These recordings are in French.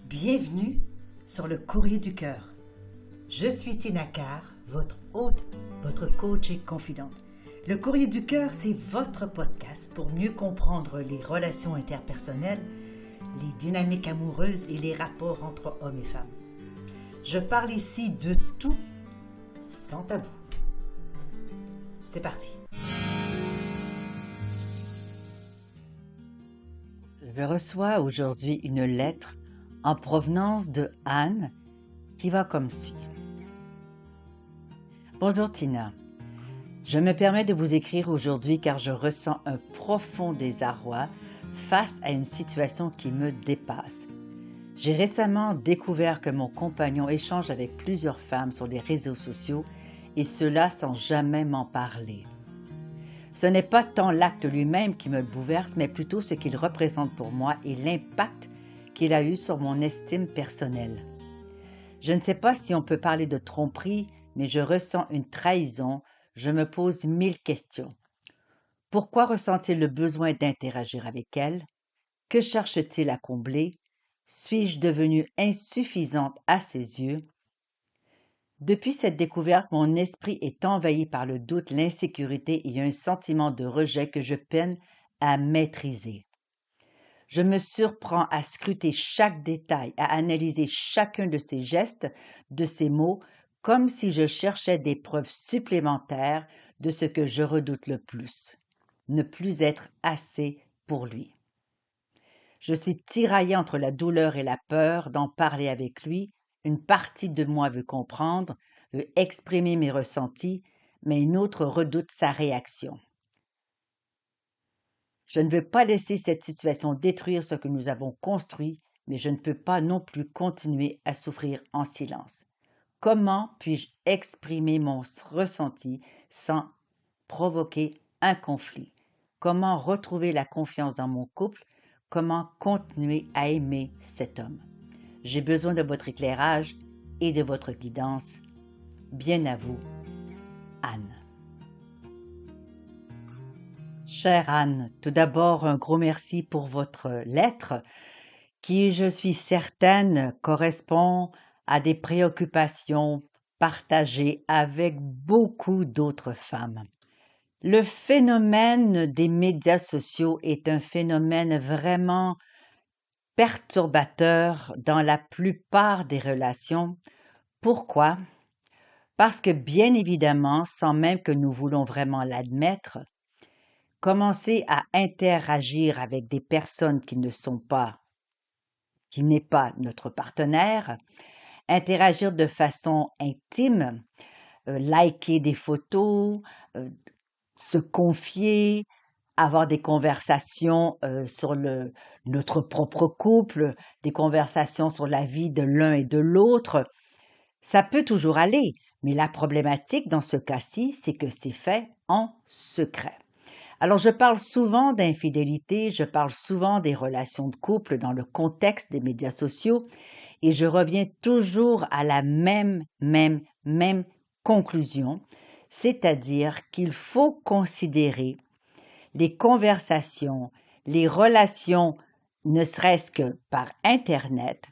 Bienvenue sur le Courrier du Cœur. Je suis Tina Carr, votre hôte, votre coach et confidente. Le Courrier du Cœur, c'est votre podcast pour mieux comprendre les relations interpersonnelles, les dynamiques amoureuses et les rapports entre hommes et femmes. Je parle ici de tout, sans tabou. C'est parti. Je reçois aujourd'hui une lettre en provenance de Anne qui va comme suit. Bonjour Tina, je me permets de vous écrire aujourd'hui car je ressens un profond désarroi face à une situation qui me dépasse. J'ai récemment découvert que mon compagnon échange avec plusieurs femmes sur les réseaux sociaux et cela sans jamais m'en parler. Ce n'est pas tant l'acte lui-même qui me bouleverse, mais plutôt ce qu'il représente pour moi et l'impact qu'il a eu sur mon estime personnelle. Je ne sais pas si on peut parler de tromperie, mais je ressens une trahison, je me pose 1000 questions. Pourquoi ressent-il le besoin d'interagir avec elle? Que cherche-t-il à combler? Suis-je devenue insuffisante à ses yeux? Depuis cette découverte, mon esprit est envahi par le doute, l'insécurité et un sentiment de rejet que je peine à maîtriser. Je me surprends à scruter chaque détail, à analyser chacun de ses gestes, de ses mots, comme si je cherchais des preuves supplémentaires de ce que je redoute le plus, ne plus être assez pour lui. Je suis tiraillée entre la douleur et la peur d'en parler avec lui. Une partie de moi veut comprendre, veut exprimer mes ressentis, mais une autre redoute sa réaction. Je ne veux pas laisser cette situation détruire ce que nous avons construit, mais je ne peux pas non plus continuer à souffrir en silence. Comment puis-je exprimer mon ressenti sans provoquer un conflit? Comment retrouver la confiance dans mon couple? Comment continuer à aimer cet homme? J'ai besoin de votre éclairage et de votre guidance. Bien à vous, Anne. Chère Anne, tout d'abord un gros merci pour votre lettre qui, je suis certaine, correspond à des préoccupations partagées avec beaucoup d'autres femmes. Le phénomène des médias sociaux est un phénomène vraiment perturbateur dans la plupart des relations. Pourquoi? Parce que bien évidemment, sans même que nous voulons vraiment l'admettre, commencer à interagir avec des personnes qui n'est pas notre partenaire, interagir de façon intime, liker des photos, se confier, avoir des conversations sur notre propre couple, des conversations sur la vie de l'un et de l'autre, ça peut toujours aller, mais la problématique dans ce cas-ci, c'est que c'est fait en secret. Alors, je parle souvent d'infidélité, je parle souvent des relations de couple dans le contexte des médias sociaux et je reviens toujours à la même conclusion, c'est-à-dire qu'il faut considérer les conversations, les relations, ne serait-ce que par Internet,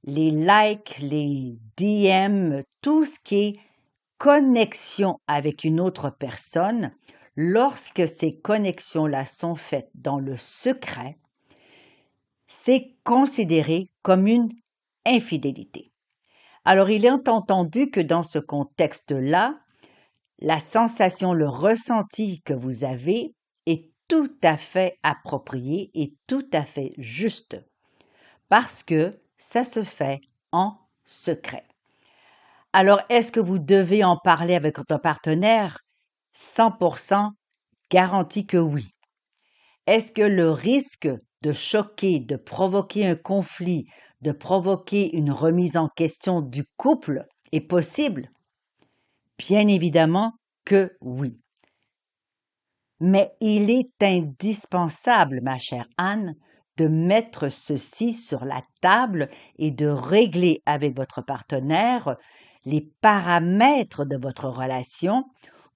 les likes, les DM, tout ce qui est connexion avec une autre personne, lorsque ces connexions-là sont faites dans le secret, c'est considéré comme une infidélité. Alors, il est entendu que dans ce contexte-là, la sensation, le ressenti que vous avez est tout à fait approprié et tout à fait juste, parce que ça se fait en secret. Alors, est-ce que vous devez en parler avec votre partenaire? 100% garanti que oui. Est-ce que le risque de choquer, de provoquer un conflit, de provoquer une remise en question du couple est possible? Bien évidemment que oui. Mais il est indispensable, ma chère Anne, de mettre ceci sur la table et de régler avec votre partenaire les paramètres de votre relation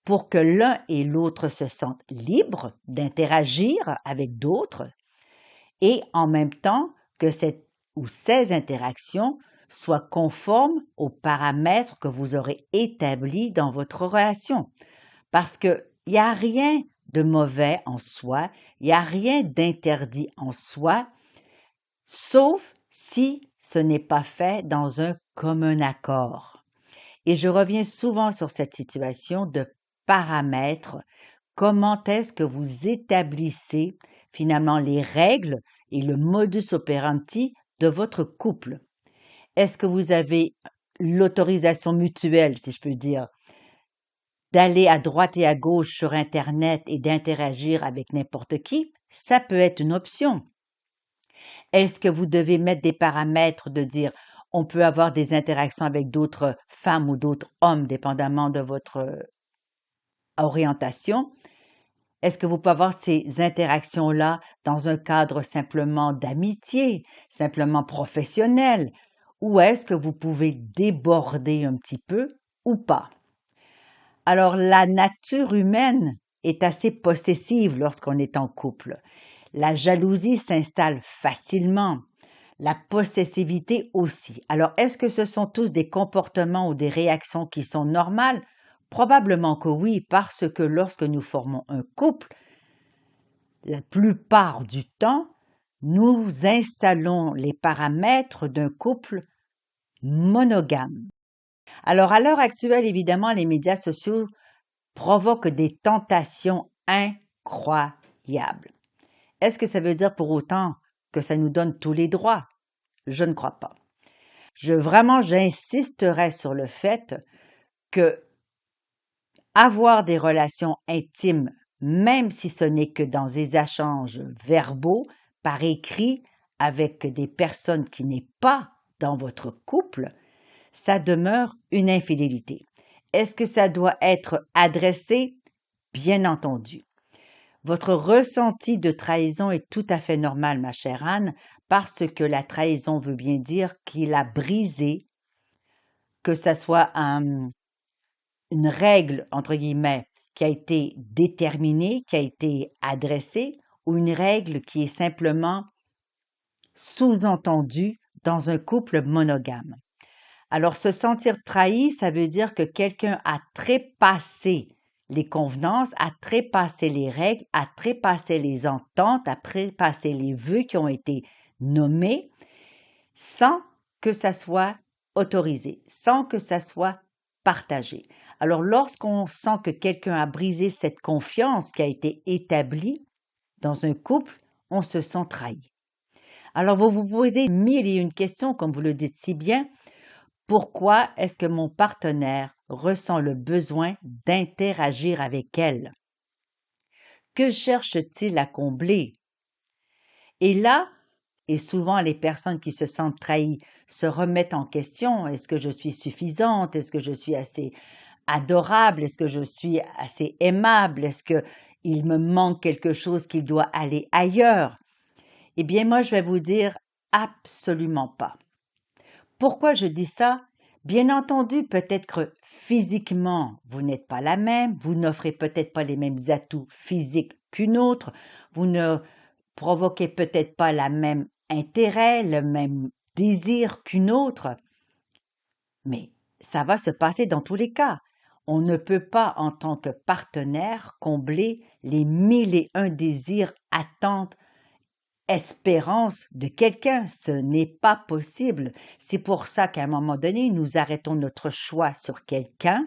pour que l'un et l'autre se sentent libres d'interagir avec d'autres et en même temps que cette ou ces interactions soient conformes aux paramètres que vous aurez établis dans votre relation. Parce qu'il n'y a rien de mauvais en soi, il n'y a rien d'interdit en soi, sauf si ce n'est pas fait dans un commun accord. Et je reviens souvent sur cette situation de paramètres. Comment est-ce que vous établissez finalement les règles et le modus operandi de votre couple? Est-ce que vous avez l'autorisation mutuelle, si je peux dire, d'aller à droite et à gauche sur Internet et d'interagir avec n'importe qui? Ça peut être une option. Est-ce que vous devez mettre des paramètres de dire on peut avoir des interactions avec d'autres femmes ou d'autres hommes, dépendamment de votre orientation? Est-ce que vous pouvez avoir ces interactions-là dans un cadre simplement d'amitié, simplement professionnel, ou est-ce que vous pouvez déborder un petit peu ou pas? Alors, la nature humaine est assez possessive lorsqu'on est en couple. La jalousie s'installe facilement, la possessivité aussi. Alors, est-ce que ce sont tous des comportements ou des réactions qui sont normales? Probablement que oui, parce que lorsque nous formons un couple, la plupart du temps, nous installons les paramètres d'un couple monogame. Alors, à l'heure actuelle, évidemment, les médias sociaux provoquent des tentations incroyables. Est-ce que ça veut dire pour autant que ça nous donne tous les droits? Je ne crois pas. J'insisterai sur le fait que avoir des relations intimes, même si ce n'est que dans des échanges verbaux, par écrit, avec des personnes qui n'est pas dans votre couple, ça demeure une infidélité. Est-ce que ça doit être adressé? Bien entendu. Votre ressenti de trahison est tout à fait normal, ma chère Anne, parce que la trahison veut bien dire qu'il a brisé, que ça soit une règle, entre guillemets, qui a été déterminée, qui a été adressée, ou une règle qui est simplement sous-entendue dans un couple monogame. Alors, se sentir trahi, ça veut dire que quelqu'un a trépassé les convenances, a trépassé les règles, a trépassé les ententes, a trépassé les vœux qui ont été nommés sans que ça soit autorisé, sans que ça soit partagé. Alors, lorsqu'on sent que quelqu'un a brisé cette confiance qui a été établie dans un couple, on se sent trahi. Alors, vous vous posez mille et une questions, comme vous le dites si bien. Pourquoi est-ce que mon partenaire ressent le besoin d'interagir avec elle? Que cherche-t-il à combler? Et là, et souvent les personnes qui se sentent trahies se remettent en question. Est-ce que je suis suffisante? Est-ce que je suis assez adorable? Est-ce que je suis assez aimable? Est-ce qu'il me manque quelque chose qui doit aller ailleurs? Eh bien, moi, je vais vous dire absolument pas. Pourquoi je dis ça? Bien entendu, peut-être que physiquement, vous n'êtes pas la même, vous n'offrez peut-être pas les mêmes atouts physiques qu'une autre, vous ne provoquez peut-être pas le même intérêt, le même désir qu'une autre, mais ça va se passer dans tous les cas. On ne peut pas, en tant que partenaire, combler les mille et un désirs, attentes, espérance de quelqu'un. Ce n'est pas possible. C'est pour ça qu'à un moment donné, nous arrêtons notre choix sur quelqu'un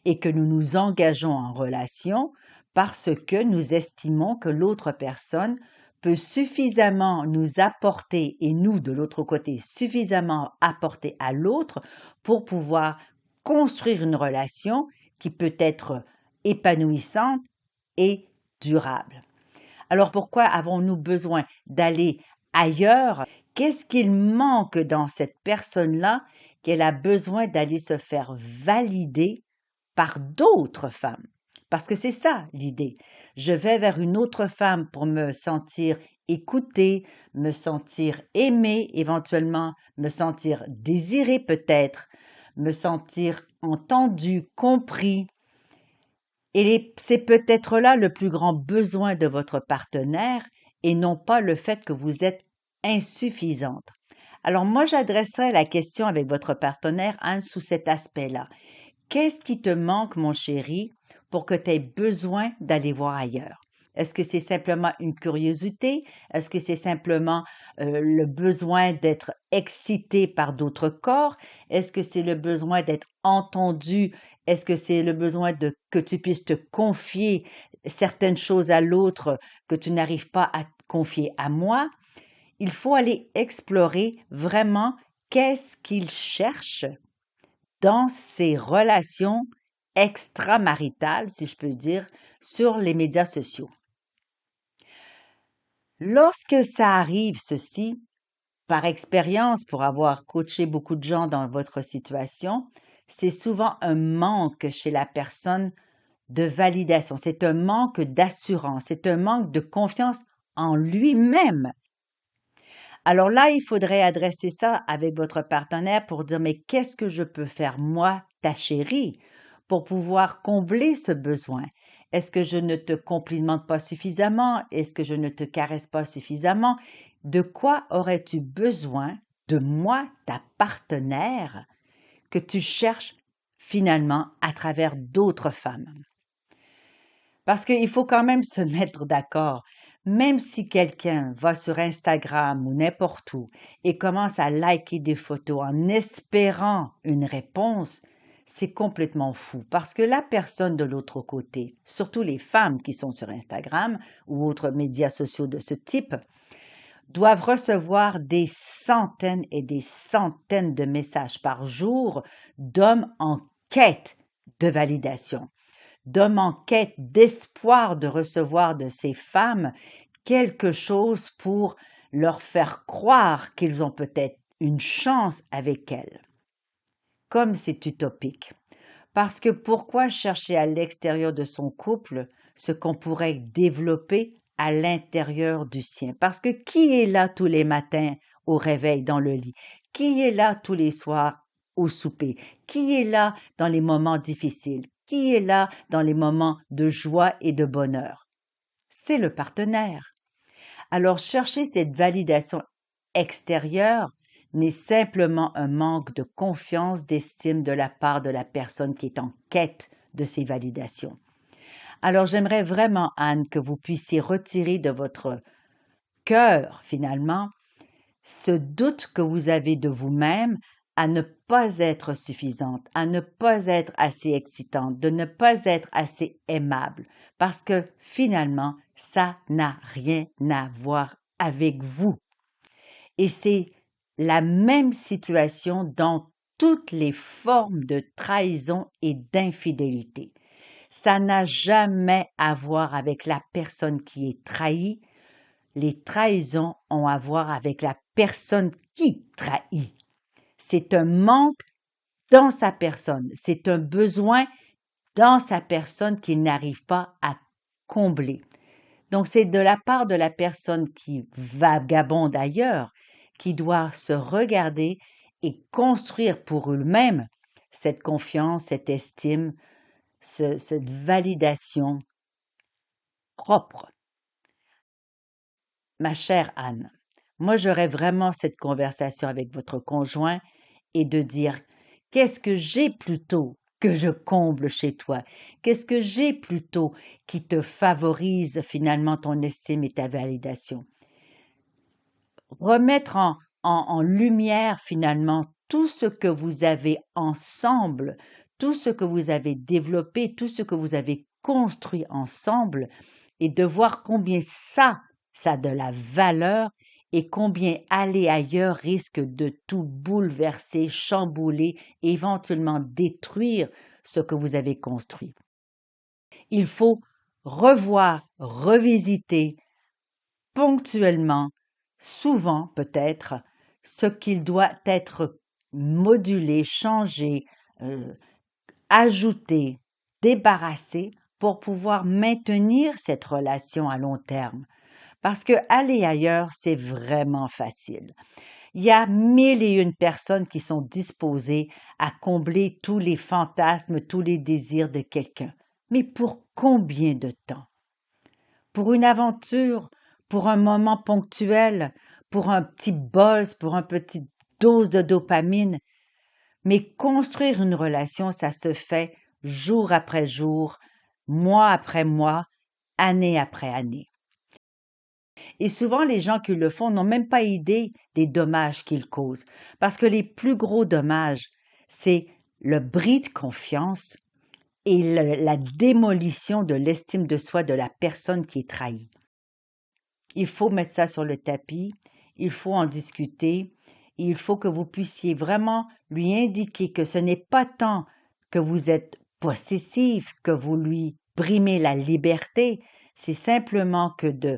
et que nous nous engageons en relation parce que nous estimons que l'autre personne peut suffisamment nous apporter et nous, de l'autre côté, suffisamment apporter à l'autre pour pouvoir construire une relation qui peut être épanouissante et durable. Alors pourquoi avons-nous besoin d'aller ailleurs? Qu'est-ce qu'il manque dans cette personne-là qu'elle a besoin d'aller se faire valider par d'autres femmes? Parce que c'est ça l'idée. Je vais vers une autre femme pour me sentir écoutée, me sentir aimée éventuellement, me sentir désirée peut-être, me sentir entendue, compris. Et c'est peut-être là le plus grand besoin de votre partenaire et non pas le fait que vous êtes insuffisante. Alors moi, j'adresserai la question avec votre partenaire, Anne, sous cet aspect-là. Qu'est-ce qui te manque, mon chéri, pour que tu aies besoin d'aller voir ailleurs? Est-ce que c'est simplement une curiosité? Est-ce que c'est simplement le besoin d'être excité par d'autres corps? Est-ce que c'est le besoin d'être entendu? Est-ce que c'est le besoin de que tu puisses te confier certaines choses à l'autre que tu n'arrives pas à te confier à moi? Il faut aller explorer vraiment qu'est-ce qu'il cherche dans ces relations extramaritales, si je peux dire, sur les médias sociaux. Lorsque ça arrive, ceci, par expérience, pour avoir coaché beaucoup de gens dans votre situation, c'est souvent un manque chez la personne de validation, c'est un manque d'assurance, c'est un manque de confiance en lui-même. Alors là, il faudrait adresser ça avec votre partenaire pour dire, mais qu'est-ce que je peux faire, moi, ta chérie, pour pouvoir combler ce besoin? Est-ce que je ne te complimente pas suffisamment? Est-ce que je ne te caresse pas suffisamment? De quoi aurais-tu besoin de moi, ta partenaire, que tu cherches finalement à travers d'autres femmes? Parce qu'il faut quand même se mettre d'accord. Même si quelqu'un va sur Instagram ou n'importe où et commence à liker des photos en espérant une réponse, c'est complètement fou parce que la personne de l'autre côté, surtout les femmes qui sont sur Instagram ou autres médias sociaux de ce type, doivent recevoir des centaines et des centaines de messages par jour d'hommes en quête de validation, d'hommes en quête d'espoir de recevoir de ces femmes quelque chose pour leur faire croire qu'ils ont peut-être une chance avec elles. Comme c'est utopique. Parce que pourquoi chercher à l'extérieur de son couple ce qu'on pourrait développer à l'intérieur du sien? Parce que qui est là tous les matins au réveil dans le lit? Qui est là tous les soirs au souper? Qui est là dans les moments difficiles? Qui est là dans les moments de joie et de bonheur? C'est le partenaire. Alors chercher cette validation extérieure n'est simplement un manque de confiance, d'estime de la part de la personne qui est en quête de ces validations. Alors j'aimerais vraiment, Anne, que vous puissiez retirer de votre cœur, finalement, ce doute que vous avez de vous-même à ne pas être suffisante, à ne pas être assez excitante, de ne pas être assez aimable, parce que finalement, ça n'a rien à voir avec vous. Et c'est la même situation dans toutes les formes de trahison et d'infidélité. Ça n'a jamais à voir avec la personne qui est trahie. Les trahisons ont à voir avec la personne qui trahit. C'est un manque dans sa personne, c'est un besoin dans sa personne qu'il n'arrive pas à combler. Donc c'est de la part de la personne qui vagabonde ailleurs qui doit se regarder et construire pour eux-mêmes cette confiance, cette estime, cette validation propre. Ma chère Anne, moi j'aurais vraiment cette conversation avec votre conjoint et de dire qu'est-ce que j'ai plutôt que je comble chez toi? Qu'est-ce que j'ai plutôt qui te favorise finalement ton estime et ta validation? Remettre en lumière finalement tout ce que vous avez ensemble, tout ce que vous avez développé, tout ce que vous avez construit ensemble et de voir combien ça a de la valeur et combien aller ailleurs risque de tout bouleverser, chambouler, éventuellement détruire ce que vous avez construit. Il faut revoir, revisiter ponctuellement, souvent peut-être, ce qu'il doit être modulé, changé, ajouté, débarrassé pour pouvoir maintenir cette relation à long terme. Parce que aller ailleurs, c'est vraiment facile. Il y a 1001 personnes qui sont disposées à combler tous les fantasmes, tous les désirs de quelqu'un. Mais pour combien de temps? Pour une aventure, pour un moment ponctuel, pour un petit buzz, pour une petite dose de dopamine. Mais construire une relation, ça se fait jour après jour, mois après mois, année après année. Et souvent, les gens qui le font n'ont même pas idée des dommages qu'ils causent, parce que les plus gros dommages, c'est le bris de confiance et la démolition de l'estime de soi de la personne qui est trahie. Il faut mettre ça sur le tapis, il faut en discuter, et il faut que vous puissiez vraiment lui indiquer que ce n'est pas tant que vous êtes possessif, que vous lui brimez la liberté, c'est simplement que de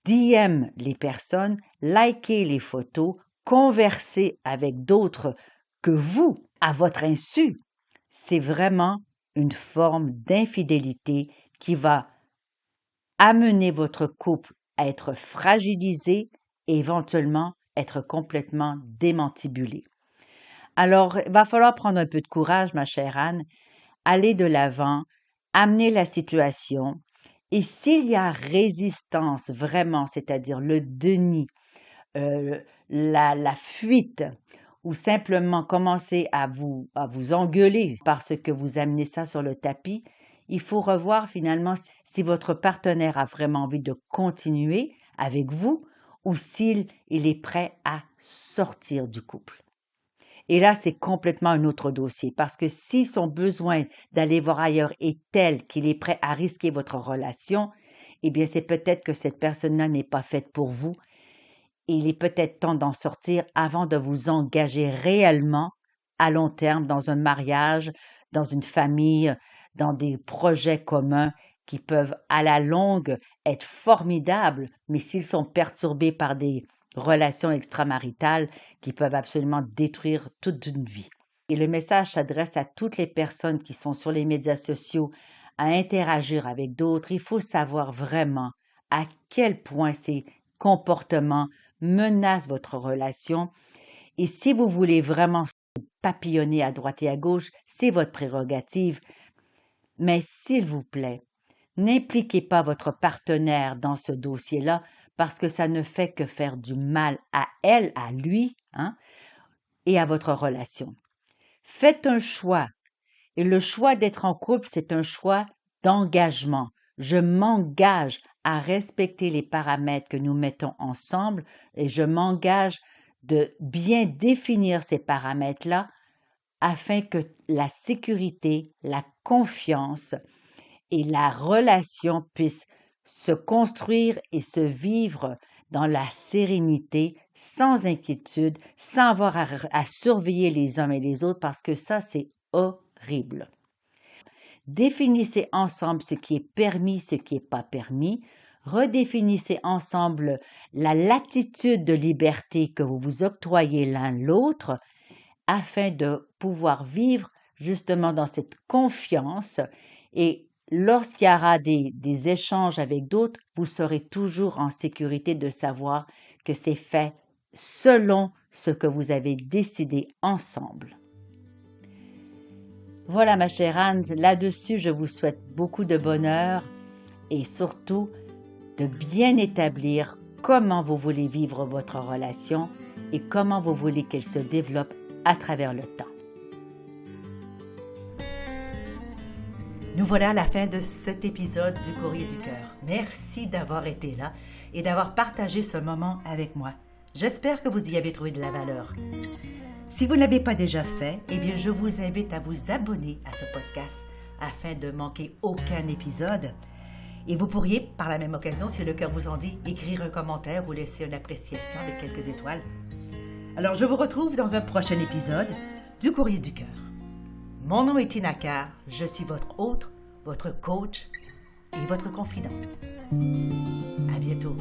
DM les personnes, liker les photos, converser avec d'autres que vous, à votre insu, c'est vraiment une forme d'infidélité qui va amener votre couple à être fragilisé et éventuellement être complètement démantibulé. Alors, il va falloir prendre un peu de courage, ma chère Anne, aller de l'avant, amener la situation, et s'il y a résistance vraiment, c'est-à-dire le déni, la fuite, ou simplement commencer à vous engueuler parce que vous amenez ça sur le tapis, il faut revoir finalement si votre partenaire a vraiment envie de continuer avec vous ou s'il est prêt à sortir du couple. Et là, c'est complètement un autre dossier parce que si son besoin d'aller voir ailleurs est tel qu'il est prêt à risquer votre relation, eh bien, c'est peut-être que cette personne-là n'est pas faite pour vous. Et il est peut-être temps d'en sortir avant de vous engager réellement à long terme dans un mariage, dans une famille, dans des projets communs qui peuvent à la longue être formidables, mais s'ils sont perturbés par des relations extramaritales qui peuvent absolument détruire toute une vie. Et le message s'adresse à toutes les personnes qui sont sur les médias sociaux à interagir avec d'autres. Il faut savoir vraiment à quel point ces comportements menacent votre relation. Et si vous voulez vraiment papillonner à droite et à gauche, c'est votre prérogative. Mais s'il vous plaît, n'impliquez pas votre partenaire dans ce dossier-là parce que ça ne fait que faire du mal à elle, à lui, et à votre relation. Faites un choix. Et le choix d'être en couple, c'est un choix d'engagement. Je m'engage à respecter les paramètres que nous mettons ensemble et je m'engage de bien définir ces paramètres-là afin que la sécurité, la confiance et la relation puissent se construire et se vivre dans la sérénité, sans inquiétude, sans avoir à surveiller les uns et les autres parce que ça, c'est horrible. Définissez ensemble ce qui est permis, ce qui n'est pas permis. Redéfinissez ensemble la latitude de liberté que vous vous octroyez l'un l'autre afin de pouvoir vivre justement dans cette confiance et lorsqu'il y aura des échanges avec d'autres, vous serez toujours en sécurité de savoir que c'est fait selon ce que vous avez décidé ensemble. Voilà ma chère Anne, là-dessus je vous souhaite beaucoup de bonheur et surtout de bien établir comment vous voulez vivre votre relation et comment vous voulez qu'elle se développe à travers le temps. Nous voilà à la fin de cet épisode du Courrier du Cœur. Merci d'avoir été là et d'avoir partagé ce moment avec moi. J'espère que vous y avez trouvé de la valeur. Si vous ne l'avez pas déjà fait, eh bien je vous invite à vous abonner à ce podcast afin de manquer aucun épisode. Et vous pourriez, par la même occasion, si le cœur vous en dit, écrire un commentaire ou laisser une appréciation avec quelques étoiles. Alors je vous retrouve dans un prochain épisode du Courrier du Cœur. Mon nom est Tina Carr, je suis votre hôte, votre coach et votre confidente. À bientôt.